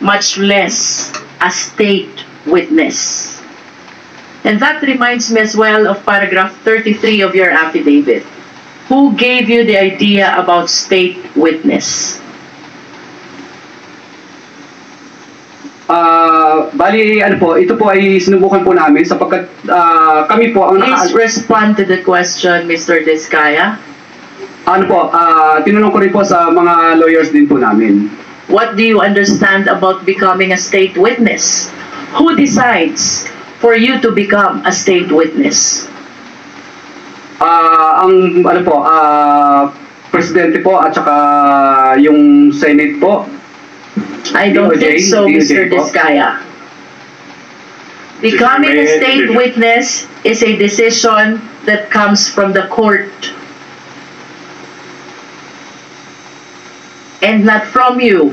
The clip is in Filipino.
much less a state witness. And that reminds me as well of paragraph 33 of your affidavit. Who gave you the idea about state witness? Bali, ano po, ito po ay sinubukan po namin sapagkat kami po ang Please respond to the question, Mr. Diskaya. Ano po, tinanong ko rin po sa mga lawyers din po namin. What do you understand about becoming a state witness? Who decides for you to become a state witness? Ang ano po, presidente po at saka yung Senate po. I don't DOJ, think so, Mr. po. Diskaya. Becoming a state witness is a decision that comes from the court and not from you.